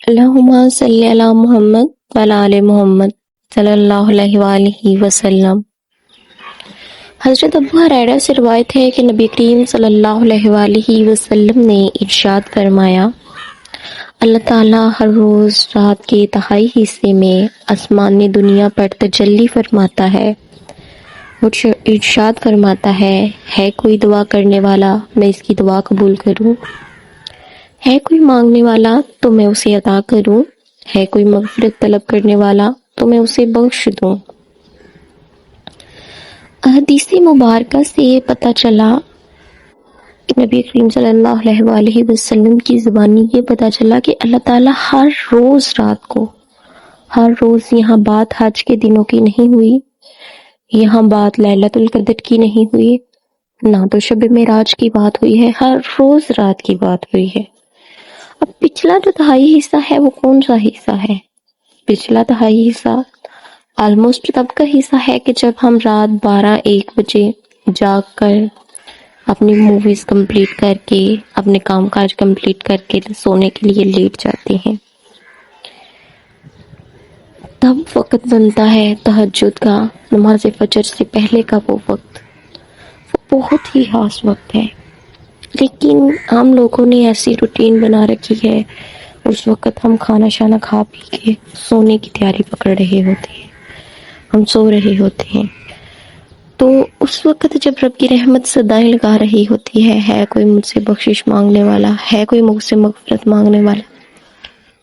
اللہم صلی علی محمد وعلی آل محمد صلی اللہ علیہ وآلہ وسلم۔ حضرت ابو ہریرہ سے روایت ہے کہ نبی کریم صلی اللہ علیہ وآلہ وسلم نے ارشاد فرمایا، اللہ تعالیٰ ہر روز رات کے تہائی حصے میں آسمان دنیا پر تجلی فرماتا ہے، ارشاد فرماتا ہے کوئی دعا کرنے والا میں اس کی دعا قبول کروں، ہے کوئی مانگنے والا تو میں اسے عطا کروں، ہے کوئی مغفرت طلب کرنے والا تو میں اسے بخش دوں۔ حدیث مبارکہ سے یہ پتہ چلا کہ نبی کریم صلی اللہ علیہ وآلہ وسلم کی زبانی یہ پتہ چلا کہ اللہ تعالیٰ ہر روز رات کو، ہر روز، یہاں بات حج کے دنوں کی نہیں ہوئی، یہاں بات لیلۃ القدر کی نہیں ہوئی، نہ تو شب معراج کی بات ہوئی ہے، ہر روز رات کی بات ہوئی ہے۔ اب پچھلا جو تہائی حصہ ہے وہ کون سا حصہ ہے؟ پچھلا تہائی حصہ آلموسٹ تب کا حصہ ہے کہ جب ہم رات 12-1 بجے جاگ کر اپنی موویز کمپلیٹ کر کے، اپنے کام کاج کمپلیٹ کر کے سونے کے لیے لیٹ جاتے ہیں، تب وقت بنتا ہے تہجد کا، نماز فجر سے پہلے کا وہ وقت، وہ بہت ہی خاص وقت ہے۔ لیکن ہم لوگوں نے ایسی روٹین بنا رکھی ہے، اس وقت ہم کھانا شانا کھا پی کے سونے کی تیاری پکڑ رہے ہوتے ہیں، ہم سو رہے ہوتے ہیں۔ تو اس وقت جب رب کی رحمت صدائیں لگا رہی ہوتی ہے کوئی مجھ سے بخشش مانگنے والا، ہے کوئی مجھ سے مغفرت مانگنے والا،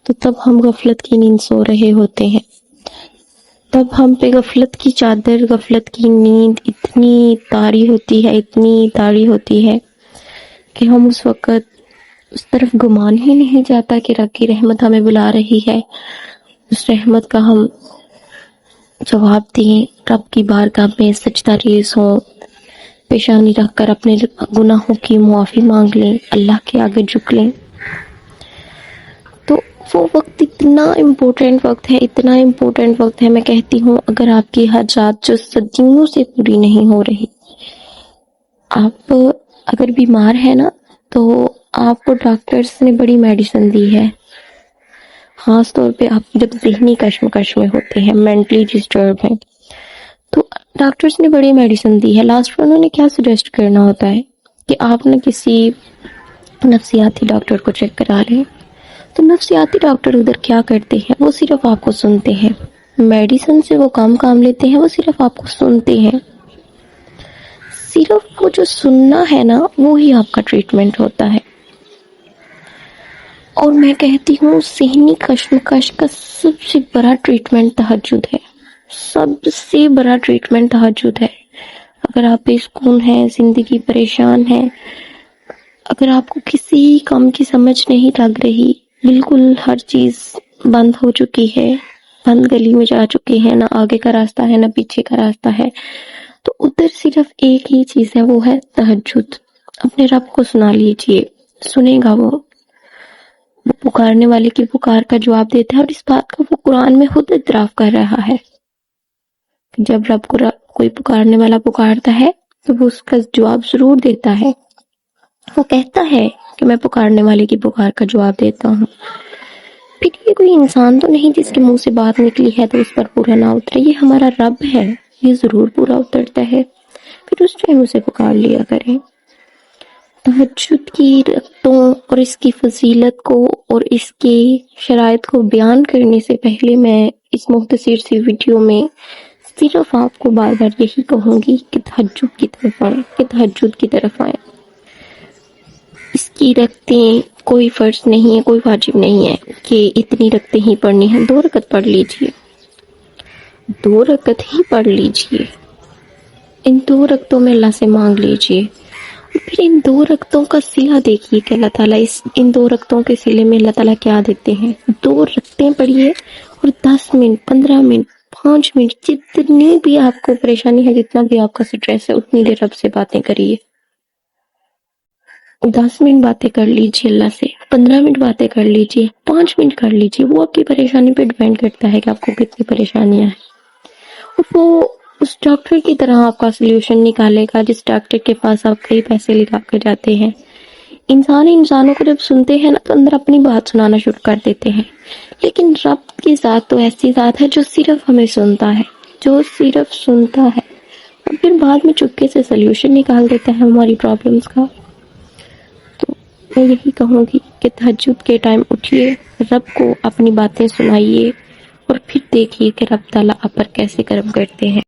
تو تب ہم غفلت کی نیند سو رہے ہوتے ہیں، تب ہم پہ غفلت کی چادر، غفلت کی نیند اتنی طاری ہوتی ہے، اتنی طاری ہوتی ہے کہ ہم اس وقت اس طرف گمان ہی نہیں جاتا کہ رب کی رحمت ہمیں بلا رہی ہے، اس رحمت کا ہم جواب دیں، رب کی بارگاہ میں سجدہ ریز ہوں، پیشانی رکھ کر اپنے گناہوں کی معافی مانگ لیں، اللہ کے آگے جھک لیں۔ تو وہ وقت اتنا امپورٹنٹ وقت ہے، اتنا امپورٹنٹ وقت ہے، میں کہتی ہوں اگر آپ کی حاجات جو صدیوں سے پوری نہیں ہو رہی، آپ اگر بیمار ہے نا تو آپ کو ڈاکٹرز نے بڑی میڈیسن دی ہے، خاص طور پہ آپ جب ذہنی کشمکش میں ہوتے ہیں، مینٹلی ڈسٹرب ہیں، تو ڈاکٹرز نے بڑی میڈیسن دی ہے۔ لاسٹ میں انہوں نے کیا سجیسٹ کرنا ہوتا ہے کہ آپ نے کسی نفسیاتی ڈاکٹر کو چیک کرا لیں۔ تو نفسیاتی ڈاکٹر ادھر کیا کرتے ہیں، وہ صرف آپ کو سنتے ہیں، میڈیسن سے وہ کام لیتے ہیں، وہ صرف آپ کو سنتے ہیں، صرف وہ جو سننا ہے نا وہی آپ کا ٹریٹمنٹ ہوتا ہے۔ اور میں کہتی ہوں ذہنی کشمکش کا سب سے بڑا ٹریٹمنٹ تہجد ہے، سب سے بڑا ٹریٹمنٹ تہجد ہے۔ اگر آپ بے سکون ہیں، زندگی پریشان ہے، اگر آپ کو کسی کام کی سمجھ نہیں لگ رہی، بالکل ہر چیز بند ہو چکی ہے، بند گلی میں جا چکے ہیں، نہ آگے کا راستہ ہے نہ پیچھے کا راستہ ہے، تو ادھر صرف ایک ہی چیز ہے، وہ ہے تہجد۔ اپنے رب کو سنا لیجئے، سنے گا وہ پکارنے والے کی پکار کا جواب دیتا ہے، اور اس بات کا وہ قرآن میں خود اعتراف کر رہا ہے کہ جب رب کو کوئی پکارنے والا پکارتا ہے تو وہ اس کا جواب ضرور دیتا ہے، وہ کہتا ہے کہ میں پکارنے والے کی پکار کا جواب دیتا ہوں۔ پھر یہ کوئی انسان تو نہیں جس کے منہ سے بات نکلی ہے تو اس پر پورا نہ اترے، یہ ہمارا رب ہے، یہ ضرور پورا اترتا ہے، پھر اس ٹائم اسے پکار لیا کریں۔ تہجد کی رکعتوں اور اس کی فضیلت کو اور اس کی شرائط کو بیان کرنے سے پہلے میں اس مختصر سی ویڈیو میں صرف آپ کو بار بار یہی کہوں گی کہ تہجد کی طرف آئیں، کہ تہجد کی طرف آئیں۔ اس کی رکعتیں کوئی فرض نہیں ہے، کوئی واجب نہیں ہے کہ اتنی رکعتیں ہی پڑھنی ہیں، 2 رکعت پڑھ لیجئے، 2 رکعت ہی پڑھ لیجئے، ان 2 رکعتوں میں اللہ سے مانگ لیجئے۔ پھر ان 2 رکعتوں کا صلہ دیکھیے کہ اللہ تعالیٰ ان 2 رکعتوں کے صلے میں اللہ تعالیٰ کیا دیتے ہیں۔ 2 رکعتیں پڑھیے اور 10 منٹ، 15 منٹ، 5 منٹ، جتنی بھی آپ کو پریشانی ہے، جتنا بھی آپ کا سٹریس ہے، اتنی دیر رب سے باتیں کریے۔ 10 منٹ باتیں کر لیجیے اللہ سے، 15 منٹ باتیں کر لیجیے، 5 منٹ کر لیجیے، وہ آپ کی پریشانی پہ ڈیپینڈ کرتا ہے کہ آپ کو کتنی پریشانیاں ہیں۔ اور وہ اس ڈاکٹر کی طرح آپ کا سلیوشن نکالے گا جس ڈاکٹر کے پاس آپ کئی پیسے لگا کر جاتے ہیں، انسانوں کو جب سنتے ہیں نا تو اندر اپنی بات سنانا شروع کر دیتے ہیں، لیکن رب کی ذات تو ایسی ذات ہے جو صرف ہمیں سنتا ہے، اور پھر بعد میں چپکے سے سلیوشن نکال دیتا ہے ہماری پرابلمس کا۔ تو میں یہی کہوں گی کہ تہجد کے ٹائم اٹھیے، رب کو اپنی باتیں سنائیے، اور پھر دیکھیے کہ رب تعالیٰ آپ پر کیسے کرم کرتے ہیں۔